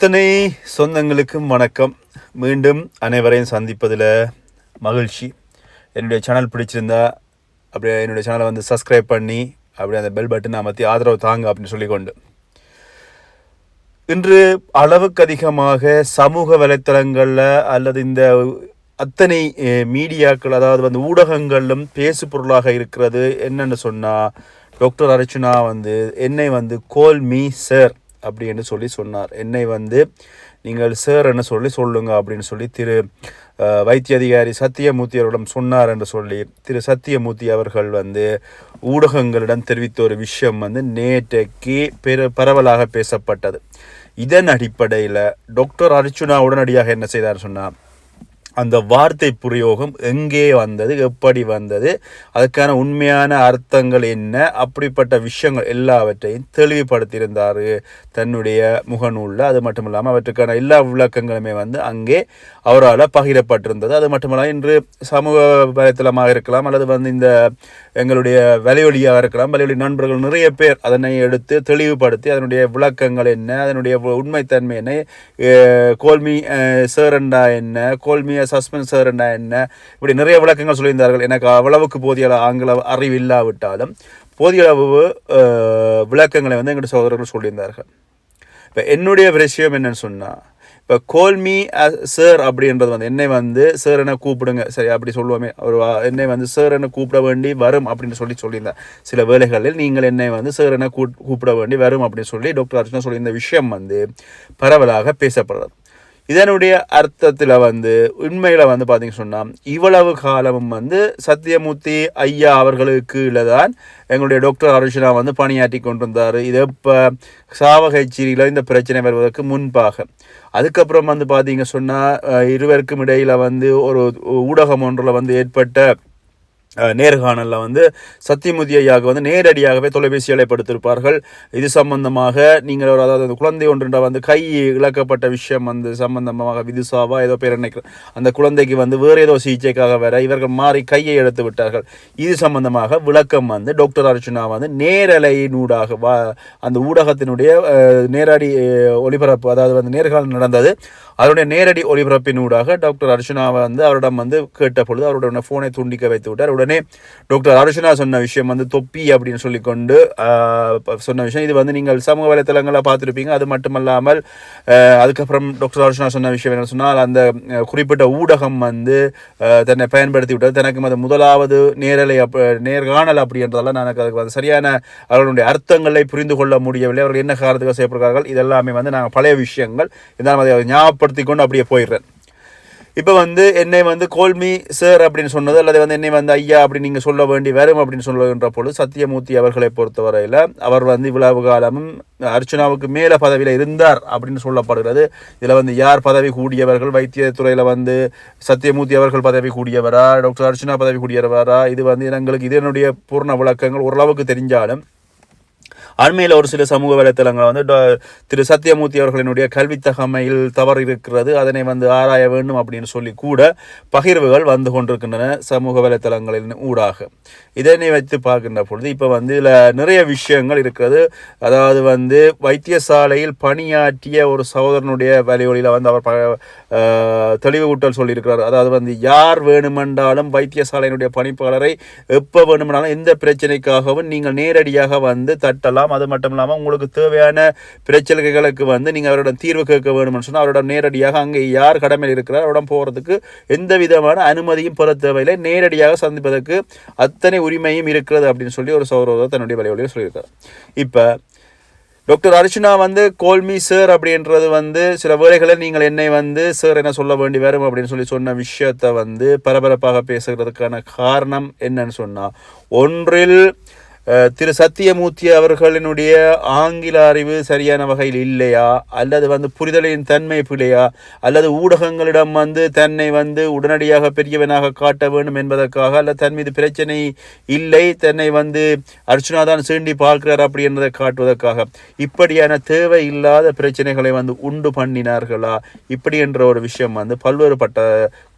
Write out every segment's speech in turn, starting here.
அத்தனை சொந்தங்களுக்கும் வணக்கம். மீண்டும் அனைவரையும் சந்திப்பதில் மகிழ்ச்சி. என்னுடைய சேனல் பிடிச்சிருந்தா அப்படியே என்னுடைய சேனலை வந்து சப்ஸ்கிரைப் பண்ணி அப்படியே அந்த பெல் பட்டன் அமர்த்தி ஆதரவு தாங்க அப்படின்னு சொல்லிக்கொண்டு, இன்று அளவுக்கு அதிகமாக சமூக வலைத்தளங்களில் அல்லது இந்த அத்தனை மீடியாக்கள், அதாவது வந்து ஊடகங்களிலும் பேசு பொருளாக இருக்கிறது என்னென்னு சொன்னால், டாக்டர் அர்ச்சுனா வந்து என்னை வந்து கோல் மீ சார் அப்படின்னு சொன்னார். என்னை வந்து நீங்கள் சார் என்ன சொல்லுங்க அப்படின்னு சொல்லி திரு வைத்திய அதிகாரி சத்தியமூர்த்தி அவரிடம் சொன்னார் என்று சொல்லி திரு சத்தியமூர்த்தி அவர்கள் வந்து ஊடகங்களிடம் தெரிவித்த ஒரு விஷயம் வந்து நேற்றைக்கு பரவலாக பேசப்பட்டது. இதன் அடிப்படையில் டாக்டர் அர்ச்சுனா உடனடியாக என்ன செய்தார் சொன்னார், அந்த வார்த்தை பிரயோகம் எங்கே வந்தது, எப்படி வந்தது, அதுக்கான உண்மையான அர்த்தங்கள் என்ன, அப்படிப்பட்ட விஷயங்கள் எல்லாவற்றையும் தெளிவுபடுத்தியிருந்தார் தன்னுடைய முகநூலில். அது மட்டும் இல்லாமல் அவற்றுக்கான எல்லா விளக்கங்களுமே வந்து அங்கே அவரால் பகிரப்பட்டிருந்தது. அது மட்டும் இல்லாமல் இன்று சமூக வலைத்தளமாக இருக்கலாம் அல்லது வந்து இந்த எங்களுடைய வலையொலியாக இருக்கலாம், வலையொலி நண்பர்கள் நிறைய பேர் அதனை எடுத்து தெளிவுபடுத்தி அதனுடைய விளக்கங்கள் என்ன, அதனுடைய உண்மைத்தன்மை என்ன, கோல்மி சேரண்டா என்ன, கோல்மி சஸ்பென்ஸ் சேரண்டா என்ன, இப்படி நிறைய விளக்கங்கள் சொல்லியிருந்தார்கள். எனக்கு அவ்வளவுக்கு போதிய ஆங்கில அறிவு இல்லாவிட்டாலும் போதிய அளவு விளக்கங்களை வந்து எங்களுடைய சகோதரர்கள் சொல்லியிருந்தார்கள். இப்போ என்னுடைய விஷயம் என்னன்னு சொன்னால், இப்போ கோல்மி சார் அப்படின்றது வந்து என்னை வந்து சார் என்ன கூப்பிடுங்க, சரி அப்படி சொல்லுவோமே, அவர் என்னை வந்து சார் என்ன கூப்பிட வேண்டி வரும் அப்படின்னு சொல்லியிருந்தார். சில வேளைகளில் நீங்கள் என்னை வந்து சார் என்ன கூப்பிட வேண்டி வரும் அப்படின்னு சொல்லி டாக்டர் அர்ச்சுனா சொல்லியிருந்த விஷயம் வந்து பரவலாக பேசப்படுறது. இதனுடைய அர்த்தத்தில் வந்து உண்மையில் வந்து பார்த்தீங்க சொன்னால், இவ்வளவு காலமும் வந்து சத்தியமூர்த்தி ஐயா அவர்களுக்கு இல்லைதான் எங்களுடைய டாக்டர் அர்ச்சுனா வந்து பணியாற்றி கொண்டிருந்தார். இது இப்போ சாவகச்சேரியில் இந்த பிரச்சனை வருவதற்கு முன்பாக. அதுக்கப்புறம் வந்து பார்த்தீங்க சொன்னால், இருவருக்கும் இடையில் வந்து ஒரு ஊடகம் ஒன்றில் வந்து ஏற்பட்ட நேர்காணலில் வந்து சத்தியமூர்த்தி ஐயாவுக்கு வந்து நேரடியாகவே தொலைபேசி அழைப்படுத்திருப்பார்கள். இது சம்பந்தமாக நீங்கள் அதாவது அந்த குழந்தை ஒன்றுன்ற வந்து கை இழக்கப்பட்ட விஷயம் வந்து சம்பந்தமாக விதுசாவா ஏதோ பேர் நினைக்கிறேன், அந்த குழந்தைக்கு வந்து வேறு ஏதோ சிகிச்சைக்காக வேற இவர்கள் மாறி கையை எடுத்து விட்டார்கள். இது சம்பந்தமாக விளக்கம் வந்து டாக்டர் அர்ச்சுனா வந்து நேரலையினூடாக அந்த ஊடகத்தினுடைய நேரடி ஒளிபரப்பு, அதாவது வந்து நேர்காணல் நடந்தது, அதனுடைய நேரடி ஒளிபரப்பினூடாக டாக்டர் அர்ச்சுனா வந்து அவரிடம் வந்து கேட்ட பொழுது அவருடைய ஃபோனை துண்டிக்க வைத்து விட்டார். உடனே டாக்டர் அர்ச்சுனா சொன்ன விஷயம் வந்து தொப்பி அப்படின்னு சொல்லிக்கொண்டு சொன்ன விஷயம், இது வந்து நீங்கள் சமூக வலைத்தளங்களில் பார்த்துருப்பீங்க. அது மட்டுமல்லாமல் அதுக்கப்புறம் டாக்டர் அர்ச்சுனா சொன்ன விஷயம் என்ன சொன்னால், அந்த குறிப்பிட்ட ஊடகம் வந்து தன்னை பயன்படுத்தி விட்டது, தனக்கு அது முதலாவது நேர்காணல் அப்படின்றதால எனக்கு அதுக்கு வந்து சரியான அவர்களுடைய அர்த்தங்களை புரிந்து கொள்ள முடியவில்லை, அவர்கள் என்ன காரணத்துக்கு செய்யப்படுகிறார்கள், இதெல்லாமே வந்து நாங்கள் பழைய விஷயங்கள் இருந்தாலும் அதை ஞாபகப்படுத்தி கொண்டு அப்படியே போயிடுறேன். இப்போ வந்து என்னை வந்து கோல்மி சார் அப்படின்னு சொன்னது அல்லது வந்து என்னை வந்து ஐயா அப்படின்னு நீங்கள் சொல்ல வேண்டி வரும் அப்படின்னு சொல்லுகின்ற பொழுது சத்தியமூர்த்தி அவர்களை பொறுத்தவரையில் அவர் வந்து இவ்வளவு காலமும் அர்ச்சுனாவுக்கு மேலே பதவியில் இருந்தார் அப்படின்னு சொல்லப்படுகிறது. இதில் வந்து யார் பதவி கூடியவர்கள், வைத்தியத்துறையில் வந்து சத்தியமூர்த்தி அவர்கள் பதவி கூடியவரா, டாக்டர் அர்ச்சுனா பதவி கூடியவரா, இது வந்து எங்களுக்கு இதனுடைய பூர்ண விளக்கங்கள் ஓரளவுக்கு தெரிஞ்சாலும் அண்மையில் ஒரு சில சமூக வலைத்தளங்கள் வந்து திரு சத்தியமூர்த்தி அவர்களினுடைய கல்வி தகமையில் தவறு இருக்கிறது, அதனை வந்து ஆராய வேண்டும் அப்படின்னு சொல்லி கூட பகிர்வுகள் வந்து கொண்டிருக்கின்றன சமூக வலைத்தளங்களின் ஊடாக. இதனை வைத்து பார்க்கின்ற பொழுது இப்போ வந்து இதில் நிறைய விஷயங்கள் இருக்கிறது. அதாவது வந்து வைத்தியசாலையில் பணியாற்றிய ஒரு சகோதரனுடைய வழிவழியில் வந்து அவர் தெளிவு ஊட்டல் சொல்லியிருக்கிறார். அதாவது வந்து யார் வேணுமென்றாலும் வைத்தியசாலையினுடைய பணிப்பாளரை எப்போ வேணுமென்றாலும் எந்த பிரச்சனைக்காகவும் நீங்கள் நேரடியாக வந்து தட்டலாம். அது மட்டும் இல்லாமல் உங்களுக்கு தேவையான பிரச்சனைகளுக்கு வந்து நீங்கள் அவரிடம் தீர்வு கேட்க வேணும்னு சொன்னால் அவரிடம் நேரடியாக அங்கே யார் கடமையில் இருக்கிறார் அவரிடம் போகிறதுக்கு எந்த விதமான அனுமதியும் பெற தேவையில்லை, நேரடியாக சந்திப்பதற்கு அத்தனை உரிமையும் இருக்கிறது அப்படின்னு சொல்லி ஒரு சகோதரர் தன்னுடைய வழிவழியில் சொல்லியிருக்கார். இப்போ டாக்டர் அர்ச்சுனா வந்து கோல்மி சார் அப்படின்றது வந்து சில வேளைகளில் நீங்கள் என்னை வந்து சார் என்ன சொல்ல வேண்டி வரும் அப்படின்னு சொல்லி சொன்ன விஷயத்தை வந்து பரபரப்பாக பேசுகிறதுக்கான காரணம் என்னன்னு சொன்னால், ஒன்றில் திரு சத்தியமூர்த்தி அவர்களினுடைய ஆங்கில அறிவு சரியான வகையில் இல்லையா, அல்லது வந்து புரிதலின் தன்மை பிழையா, அல்லது ஊடகங்களிடம் வந்து தன்னை வந்து உடனடியாக பெரியவனாக காட்ட வேண்டும் என்பதற்காக, அல்லது தன் மீது பிரச்சனை இல்லை, தன்னை வந்து அர்ச்சுனா தான் சீண்டி பார்க்கிறார் அப்படி என்பதை காட்டுவதற்காக இப்படியான தேவை இல்லாத பிரச்சனைகளை வந்து உண்டு பண்ணினார்களா, இப்படி என்ற ஒரு விஷயம் வந்து பல்வேறுபட்ட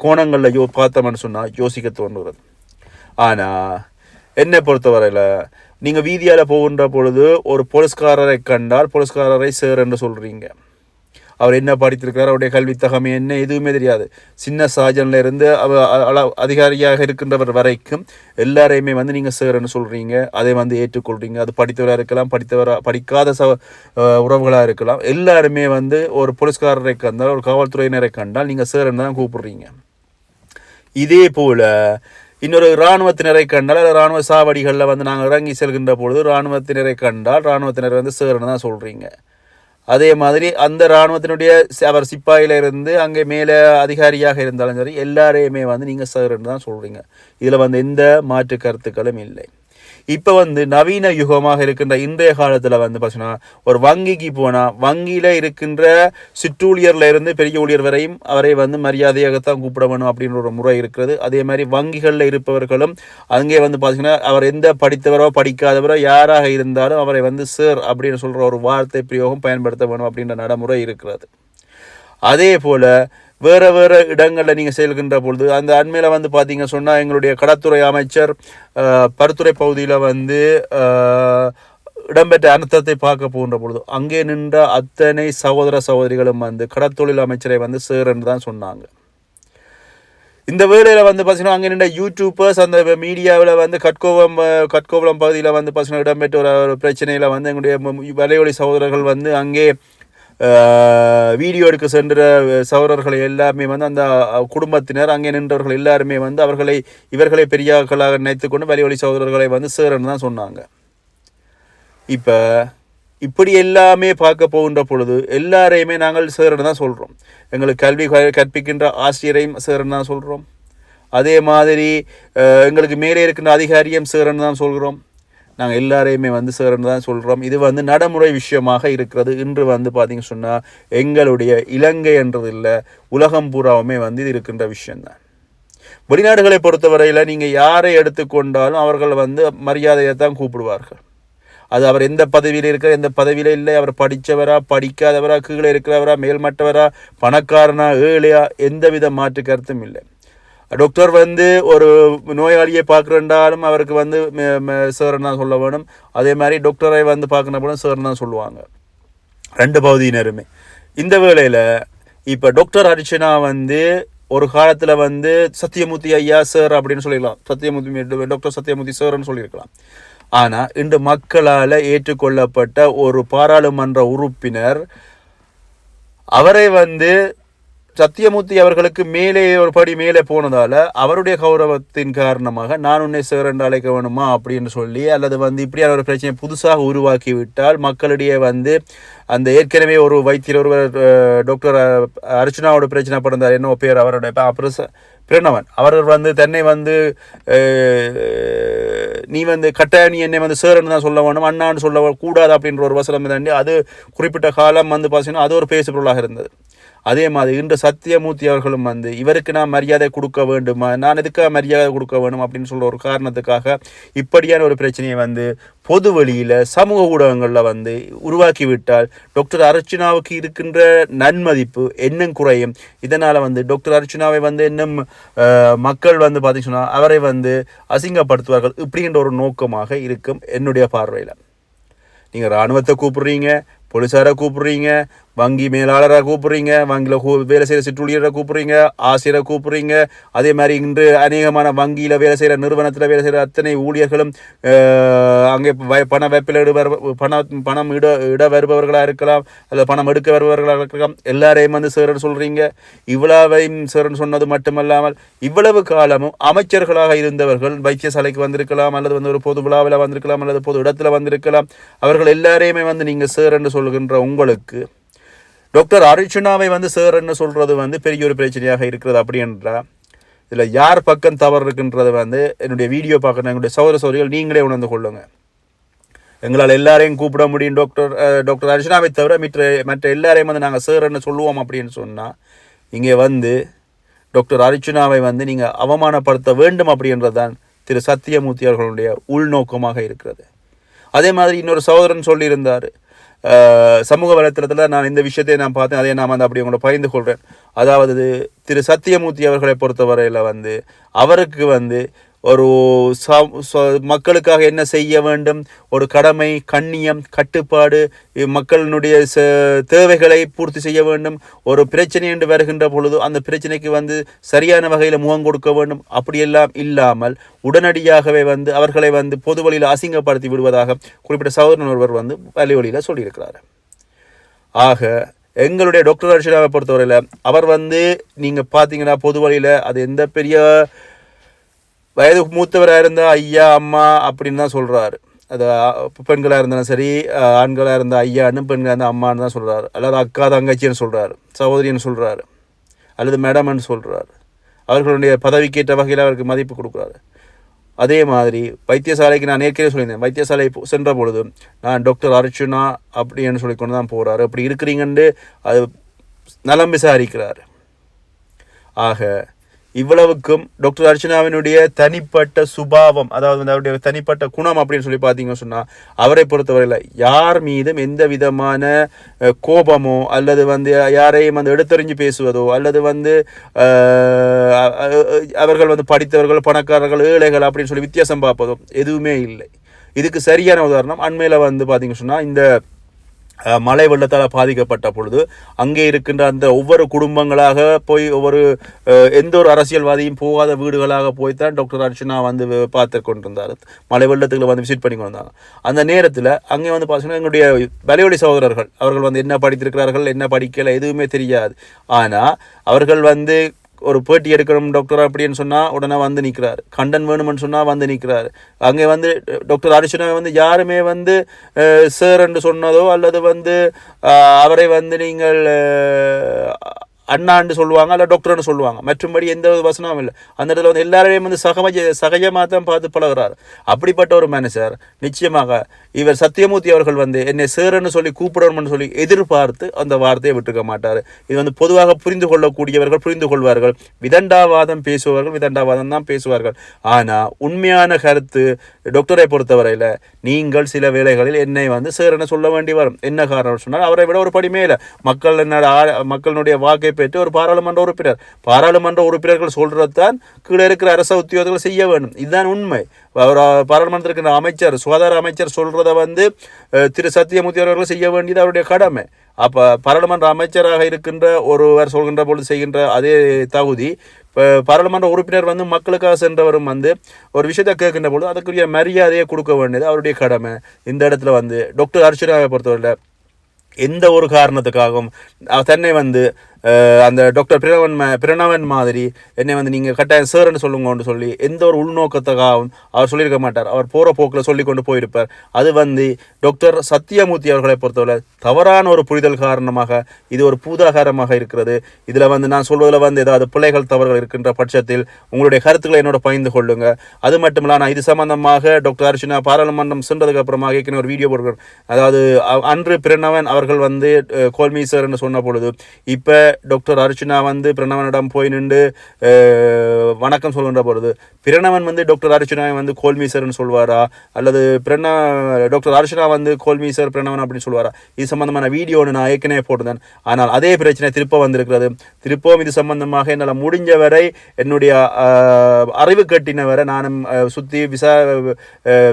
கோணங்களில் பார்த்தோம்னு சொன்னால் யோசிக்க தோன்றுகிறது. ஆனால் என்னை பொறுத்தவரையில் நீங்கள் வீதியால் போகின்ற பொழுது ஒரு போலீஸ்காரரை கண்டால் போலீஸ்காரரை சார் என்று சொல்கிறீங்க. அவர் என்ன படித்திருக்கிறார், அவருடைய கல்வி தகமை என்ன, எதுவுமே தெரியாது. சின்ன சார்ஜன்ல இருந்து அதிகாரியாக இருக்கின்றவர் வரைக்கும் எல்லாரையுமே வந்து நீங்கள் சேர்ன்னு சொல்கிறீங்க, அதை வந்து ஏற்றுக்கொள்கிறீங்க. அது படித்தவராக இருக்கலாம், படிக்காத உறவுகளாக இருக்கலாம். எல்லாருமே வந்து ஒரு போலீஸ்காரரை கண்டால், ஒரு காவல்துறையினரை கண்டால் நீங்கள் சேர்ன்னு தான் கூப்பிடுறீங்க. இதே போல் இன்னொரு இராணுவத்தினரை கண்டால், இராணுவ சாவடிகளில் வந்து நாங்கள் இறங்கி செல்கின்ற பொழுது இராணுவத்தினரை கண்டால் இராணுவத்தினர் வந்து சேர்ன்னு தான் சொல்கிறீங்க. அதே மாதிரி அந்த இராணுவத்தினுடைய அவர் சிப்பாயில இருந்து அங்கே மேலே அதிகாரியாக இருந்தாலும் சரி எல்லாரையுமே வந்து நீங்கள் சேர்ன்னு தான் சொல்கிறீங்க. இதில் வந்து எந்த மாற்று கருத்துக்களும் இல்லை. இப்போ வந்து நவீன யுகமாக இருக்கின்ற இன்றைய காலத்தில் வந்து பார்த்தீங்கன்னா ஒரு வங்கிக்கு போனால் வங்கியில் இருக்கின்ற சிற்றூழியரில் இருந்து பெரிய ஊழியர் வரையும் அவரை வந்து மரியாதையாகத்தான் கூப்பிட வேணும் அப்படின்ற ஒரு முறை இருக்கிறது. அதே மாதிரி வங்கிகளில் இருப்பவர்களும் அங்கே வந்து பார்த்தீங்கன்னா அவர் எந்த படித்தவரோ படிக்காதவரோ யாராக இருந்தாலும் அவரை வந்து சார் அப்படின்னு சொல்கிற ஒரு வார்த்தை பிரயோகம் பயன்படுத்த வேணும் அப்படின்ற நடைமுறை இருக்கிறது. அதே போல் வேறு வேறு இடங்களில் நீங்கள் செல்கின்ற பொழுது அந்த அண்மையில் வந்து பார்த்தீங்க சொன்னால் எங்களுடைய கடத்துறை அமைச்சர் பருத்துறை பகுதியில் வந்து இடம்பெற்ற அனர்த்தத்தை பார்க்க போகின்ற பொழுது அங்கே நின்ற அத்தனை சகோதர சகோதரிகளும் வந்து கடத்தொழில் அமைச்சரை வந்து சேருன்னு தான் சொன்னாங்க. இந்த வேளையில் வந்து பார்த்தீங்கன்னா அங்கே நின்ற யூடியூபர்ஸ் அந்த மீடியாவில் வந்து கட்கோவளம் பகுதியில் வந்து பார்த்தீங்கன்னா இடம்பெற்ற ஒரு பிரச்சனையில் வந்து எங்களுடைய வலையொலி சகோதரர்கள் வந்து அங்கே வீடியோ எடுக்க சென்ற சகோதரர்களை எல்லாருமே வந்து அந்த குடும்பத்தினர் அங்கே நின்றவர்கள் எல்லாருமே வந்து இவர்களை பெரியார்களாக நினைத்து கொண்டு வலையொலி சகோதரர்களை வந்து சேரன்னு தான் சொன்னாங்க. இப்போ இப்படி எல்லாமே பார்க்க போகின்ற பொழுது எல்லாரையுமே நாங்கள் சேரன்னு தான் சொல்கிறோம். எங்களுக்கு கல்வி கற்பிக்கின்ற ஆசிரியரையும் சேரன்னு தான் சொல்கிறோம். அதே மாதிரி எங்களுக்கு மேலே இருக்கின்ற அதிகாரியும் சேரன்னு தான் சொல்கிறோம். நாங்கள் எல்லாரையுமே வந்து சேரன்னு தான் சொல்கிறோம். இது வந்து நடைமுறை விஷயமாக இருக்கிறது. இன்று வந்து பார்த்திங்க சொன்னால் எங்களுடைய இலங்கை என்றது இல்லை, உலகம் பூராவுமே வந்து இது இருக்கின்ற விஷயந்தான். வெளிநாடுகளை பொறுத்தவரையில் நீங்கள் யாரை எடுத்துக்கொண்டாலும் அவர்கள் வந்து மரியாதையை தான் கூப்பிடுவார்கள். அது அவர் எந்த பதவியில் இருக்கிற எந்த பதவியில் இல்லை, அவர் படித்தவரா படிக்காதவரா கீழே இருக்கிறவரா மேல்மட்டவரா பணக்காரனா ஏழையா எந்தவித மாற்று கருத்தும் இல்லை. டாக்டர் வந்து ஒரு நோயாளியை பார்க்குறேன்டாலும் அவருக்கு வந்து சேர்ன்னு தான் சொல்ல வேணும். அதே மாதிரி டாக்டரை வந்து பார்க்கணும் கூட சேர்ன்னு தான் சொல்லுவாங்க ரெண்டு பகுதியினருமே. இந்த வேளையில் இப்போ டாக்டர் அர்ச்சனா வந்து ஒரு காலத்தில் வந்து சத்தியமூர்த்தி ஐயா சார் அப்படின்னு சொல்லிடலாம், டாக்டர் சத்தியமூர்த்தி சார்ன்னு சொல்லியிருக்கலாம். ஆனால் இன்று மக்களால் ஏற்றுக்கொள்ளப்பட்ட ஒரு பாராளுமன்ற உறுப்பினர் அவரை வந்து சத்தியமூர்த்தி அவர்களுக்கு மேலே ஒரு படி மேலே போனதால் அவருடைய கௌரவத்தின் காரணமாக நான் உன்னை சேர் என்று அழைக்க வேணுமா அப்படின்னு சொல்லி அல்லது வந்து இப்படியான ஒரு பிரச்சனையை புதுசாக உருவாக்கி விட்டால் மக்களிடையே வந்து அந்த ஏற்கனவே ஒரு வைத்தியர் ஒருவர் டாக்டர் அர்ச்சனாவோட பிரச்சனை படுந்தார், என்ன பேர் அவருடைய பிரணவன், அவர் வந்து தன்னை வந்து நீ வந்து கட்டாயணி என்னை வந்து சேரன்னு தான் சொல்ல வேணும், அண்ணான்னு சொல்ல கூடாது அப்படின்ற ஒரு வசனம் தாண்டி அது குறிப்பிட்ட காலம் வந்து பார்த்தீங்கன்னா அது ஒரு பேசுபொருளாக இருந்தது. அதே மாதிரி இன்று சத்தியமூர்த்தி அவர்களும் வந்து இவருக்கு நான் மரியாதை கொடுக்க வேண்டுமா, நான் எதுக்காக மரியாதை கொடுக்க வேணும் அப்படின்னு சொல்கிற ஒரு காரணத்துக்காக இப்படியான ஒரு பிரச்சனையை வந்து பொது வழியில் சமூக ஊடகங்களில் வந்து உருவாக்கி விட்டால் டாக்டர் அர்ச்சனாவுக்கு இருக்கின்ற நன்மதிப்பு இன்னும் குறையும். இதனால் வந்து டாக்டர் அர்ச்சனாவை வந்து இன்னும் மக்கள் வந்து பார்த்தீங்கன்னா அவரை வந்து அசிங்கப்படுத்துவார்கள். இப்படின்ற ஒரு நோக்கமாக இருக்கும் என்னுடைய பார்வையில். நீங்கள் இராணுவத்தை கூப்பிடுறீங்க, போலீஸாரை கூப்பிடுறீங்க, வங்கி மேலாளராக கூப்பிடுறீங்க, வங்கியில் வேலை செய்கிற சிற்றூழியரை கூப்பிடுறீங்க, ஆசிரியரை கூப்பிடுறீங்க. அதே மாதிரி இன்று அநேகமான வங்கியில் வேலை செய்கிற நிறுவனத்தில் வேலை செய்கிற அத்தனை ஊழியர்களும் அங்கே பண வைப்பில் பணம் இட வருபவர்களாக இருக்கலாம் அல்லது பணம் எடுக்க வருபவர்களாக இருக்கலாம். எல்லாரையும் வந்து சேரன்னு சொல்கிறீங்க. இவ்வளவையும் சேரன்னு சொன்னது மட்டுமல்லாமல் இவ்வளவு காலமும் அமைச்சர்களாக இருந்தவர்கள் வைத்தியசாலைக்கு வந்திருக்கலாம் அல்லது வந்து ஒரு பொது விழாவில் வந்திருக்கலாம் அல்லது பொது இடத்துல வந்திருக்கலாம். அவர்கள் எல்லாரையுமே வந்து நீங்கள் சேரன்னு சொல்கின்ற உங்களுக்கு டாக்டர் அர்ச்சனாவை வந்து சேரன்னு சொல்கிறது வந்து பெரிய ஒரு பிரச்சனையாக இருக்கிறது. அப்படின்றா இதில் யார் பக்கம் தவறு இருக்குன்றது வந்து என்னுடைய வீடியோ பார்க்குற எங்களுடைய சகோதர சகோதரிகள் நீங்களே உணர்ந்து கொள்ளுங்க. எங்களால் எல்லாரையும் கூப்பிட முடியும், டாக்டர் அர்ச்சனாவை தவிர மற்ற எல்லாரையும் வந்து நாங்கள் சேரன்னு சொல்லுவோம் அப்படின்னு சொன்னால் இங்கே வந்து டாக்டர் அர்ச்சனாவை வந்து நீங்கள் அவமானப்படுத்த வேண்டும் அப்படின்றது தான் திரு சத்தியமூர்த்தி அவர்களுடைய உள்நோக்கமாக இருக்கிறது. அதே மாதிரி இன்னொரு சகோதரன் சொல்லியிருந்தார், சமூக வலைத்தளத்தில் நான் இந்த விஷயத்தை நான் பார்த்தேன், அதை நான் வந்து அப்படி உங்களை பகிர்ந்து கொள்கிறேன். அதாவது திரு சத்தியமூர்த்தி அவர்களை பொறுத்தவரையில் வந்து அவருக்கு வந்து ஒரு மக்களுக்காக என்ன செய்ய வேண்டும், ஒரு கடமை, கண்ணியம், கட்டுப்பாடு, மக்களினுடைய தேவைகளை பூர்த்தி செய்ய வேண்டும். ஒரு பிரச்சனை என்று வருகின்ற பொழுது அந்த பிரச்சனைக்கு வந்து சரியான வகையில் முகம் கொடுக்க வேண்டும். அப்படியெல்லாம் இல்லாமல் உடனடியாகவே வந்து அவர்களை வந்து பொது வழியில் அசிங்கப்படுத்தி விடுவதாக குறிப்பிட்ட சகோதரன் ஒருவர் வந்து வழியில் சொல்லியிருக்கிறார். ஆக எங்களுடைய டாக்டர் அர்ச்சனாவை பொறுத்தவரையில் அவர் வந்து நீங்கள் பார்த்தீங்கன்னா பொது வழியில் அது எந்த பெரிய வயது மூத்தவராக இருந்தால் ஐயா அம்மா அப்படின்னு தான் சொல்கிறாரு. அது பெண்களாக இருந்தாலும் சரி, ஆண்களாக இருந்தால் ஐயான்னு, பெண்களாக இருந்தால் அம்மான்னு தான் சொல்கிறாரு. அல்லது அக்கா தங்கச்சின்னு சொல்கிறாரு, சகோதரின்னு சொல்கிறாரு, அல்லது மேடம்னு சொல்கிறாரு. அவர்களுடைய பதவிக்கேற்ற வகையில் அவருக்கு மதிப்பு கொடுக்குறாரு. அதே மாதிரி வைத்தியசாலைக்கு நான் ஏற்கனவே சொல்லியிருந்தேன், வைத்தியசாலை சென்ற பொழுது நான் டாக்டர் அர்ச்சனா அப்படின்னு சொல்லி கொண்டு தான் போகிறாரு. அப்படி இருக்கிறீங்கன்னு அது நலம் விசாரிக்கிறார். ஆக இவ்வளவுக்கும் டாக்டர் அர்ச்சனாவினுடைய தனிப்பட்ட சுபாவம், அதாவது வந்து அவருடைய தனிப்பட்ட குணம் அப்படின்னு சொல்லி பார்த்தீங்கன்னு சொன்னால், அவரை பொறுத்தவரையில் யார் மீதும் எந்த விதமான கோபமோ அல்லது வந்து யாரையும் வந்து எடுத்தறிஞ்சு பேசுவதோ அல்லது வந்து அவர்கள் வந்து படித்தவர்கள், பணக்காரர்கள், ஏழைகள் அப்படின்னு சொல்லி வித்தியாசம் பார்ப்பதோ எதுவுமே இல்லை. இதுக்கு சரியான உதாரணம் அண்மையில் வந்து பார்த்தீங்கன்னு சொன்னால், இந்த மழை வெள்ளத்தால் பாதிக்கப்பட்ட பொழுது அங்கே இருக்கின்ற அந்த ஒவ்வொரு குடும்பங்களாக போய் ஒவ்வொரு எந்த ஒரு அரசியல்வாதியும் போகாத வீடுகளாக போய்த்தான் டாக்டர் அர்ச்சனா வந்து பார்த்து கொண்டிருந்தார். மழை வெள்ளத்துக்கு வந்து விசிட் பண்ணி கொண்டு வந்தாங்க. அந்த நேரத்தில் அங்கே வந்து பார்த்தீங்கன்னா எங்களுடைய வலையொலி சகோதரர்கள் அவர்கள் வந்து என்ன படித்திருக்கிறார்கள், என்ன படிக்கலை, எதுவுமே தெரியாது. ஆனால் அவர்கள் வந்து ஒரு பேட்டி எடுக்கணும் டாக்டர் அப்படின்னு சொன்னால் உடனே வந்து நிற்கிறார். கண்டன் வேணும்னு சொன்னால் வந்து நிற்கிறார். அங்கே வந்து டாக்டர் அர்ச்சனா வந்து யாருமே வந்து சார் என்று சொன்னதோ அல்லது வந்து அவரை வந்து நீங்கள் அண்ணான்னு சொல்லுவாங்க, அல்ல டாக்டர்னு சொல்லுவாங்க, மற்றும்படி எந்த வசனமும் இல்லை. அந்த இடத்துல வந்து எல்லாரையும் வந்து சகஜமாக தான் பார்த்து பழகிறார். அப்படிப்பட்ட ஒரு மனுஷர் நிச்சயமாக இவர் சத்தியமூர்த்தி அவர்கள் வந்து என்னை சேரன்னு சொல்லி கூப்பிடணும்னு சொல்லி எதிர்பார்த்து அந்த வார்த்தையை விட்டுருக்க மாட்டார். இது வந்து பொதுவாக புரிந்து கொள்ளக்கூடியவர்கள் புரிந்து கொள்வார்கள். விதண்டாவாதம் பேசுபவர்கள் விதண்டாவாதம் தான் பேசுவார்கள். ஆனால் உண்மையான கருத்து டாக்டரை பொறுத்தவரையில் நீங்கள் சில வேளைகளில் என்னை வந்து சேரன்னு சொல்ல வேண்டி வரும். என்ன காரணம் சொன்னால் அவரை விட ஒரு படி மேலே மக்களுடைய வாக்கை பெற்று ஒரு பாராளுமன்ற உறுப்பினர்கள் சொல்றதுதான் கீழே இருக்கிற அரச உத்தியோகங்கள் செய்ய வேண்டும். இதுதான் உண்மை. பாராளுமன்றத்திற்கு அமைச்சர், சுகாதார அமைச்சர் சொல்றதை வந்து திரு சத்தியமூர்த்தி அவர்கள் செய்ய வேண்டியது அவருடைய கடமை. அப்போ பாராளுமன்ற அமைச்சராக இருக்கின்ற ஒருவர் சொல்கின்ற பொழுது செய்கின்ற அதே தகுதி பாராளுமன்ற உறுப்பினர் வந்து மக்களுக்காக சென்றவரும் வந்து ஒரு விஷயத்தை கேட்கின்ற பொழுது அதுக்குரிய மரியாதையை கொடுக்க வேண்டியது அவருடைய கடமை. இந்த இடத்துல வந்து டாக்டர் அர்ச்சனாவை பொறுத்தவரை எந்த ஒரு காரணத்துக்காகவும் தன்னை வந்து அந்த டாக்டர் பிரணவன் மாதிரி என்னை வந்து நீங்கள் கட்டாயம் சேர்ன்னு சொல்லுங்கன்னு சொல்லி எந்த ஒரு உள்நோக்கத்துக்காகவும் அவர் சொல்லியிருக்க மாட்டார். அவர் போகிற போக்கில் சொல்லி கொண்டு போயிருப்பார். அது வந்து டாக்டர் சத்தியமூர்த்தி அவர்களை பொறுத்தவரை தவறான ஒரு புரிதல் காரணமாக இது ஒரு பூதாகாரமாக இருக்கிறது. இதில் வந்து நான் சொல்வதில் வந்து ஏதாவது பிள்ளைகள் தவறுகள் இருக்கின்ற பட்சத்தில் உங்களுடைய கருத்துக்களை என்னோட பகிர்ந்து கொள்ளுங்க. அது மட்டும் இல்லை, நான் இது சம்பந்தமாக டாக்டர் அர்ச்சனா பாராளுமன்றம் சென்றதுக்கு அப்புறமாக ஏற்கனவே ஒரு வீடியோ போடுறேன். அதாவது அன்று பிரணவன் அவர்கள் வந்து கோல்மீசர்ன்னு சொன்ன பொழுது இப்போ டாக்டர் அர்ச்சனா வந்து பிரணவனிடம் போய் நின்று வணக்கம் சொல்கின்ற பொழுது பிரணவன் வந்து டாக்டர் அர்ச்சனாவை வந்து கோல்மீசர்னு சொல்வாரா அல்லது டாக்டர் அர்ச்சனா வந்து கோல்மீசர் பிரணவன் அப்படின்னு சொல்வாரா? இது சம்பந்தமான வீடியோ நான் ஏற்கனவே போட்டிருந்தேன். ஆனால் அதே பிரச்சனை திருப்ப வந்திருக்கிறது. திருப்பவும் இது சம்பந்தமாக என்னால் முடிஞ்ச வரை என்னுடைய அறிவு கட்டின வரை நானும் சுற்றி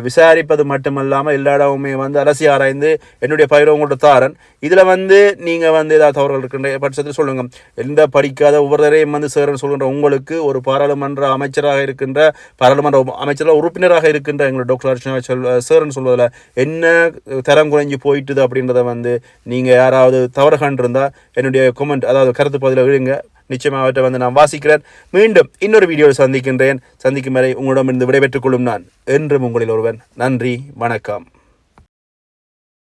விசாரிப்பது மட்டுமல்லாமல் எல்லா இடமுமே வந்து அலசி ஆராய்ந்து என்னுடைய பயிரை உங்களோட தாரன். இதில் வந்து நீங்கள் வந்து ஏதாவது தவறுகள் இருக்கின்ற பட்சத்தில் சொல்லுங்கள். எந்த படிக்காத ஒவ்வொருவரையும் வந்து சேரன்னு சொல்கின்ற உங்களுக்கு ஒரு பாராளுமன்ற அமைச்சராக இருக்கின்ற பாராளுமன்ற அமைச்சராக உறுப்பினராக இருக்கின்ற எங்களோட டாக்டர் அர்ச்சனா சேரன்னு சொல்வதில் என்ன தரம் குறைஞ்சி போயிட்டுது அப்படின்றத வந்து நீங்கள் யாராவது தவறு கண்டிருந்தால் என்னுடைய கமெண்ட், அதாவது கருத்து பதில விழுங்க. நிச்சயமாக அவற்றை வந்து நான் வாசிக்கிறேன். மீண்டும் இன்னொரு வீடியோவில் சந்திக்கும் வரை உங்களிடமிருந்து விடைபெற்றுக் கொள்ளும் நான் என்றும் உங்களில் ஒருவன். நன்றி, வணக்கம்.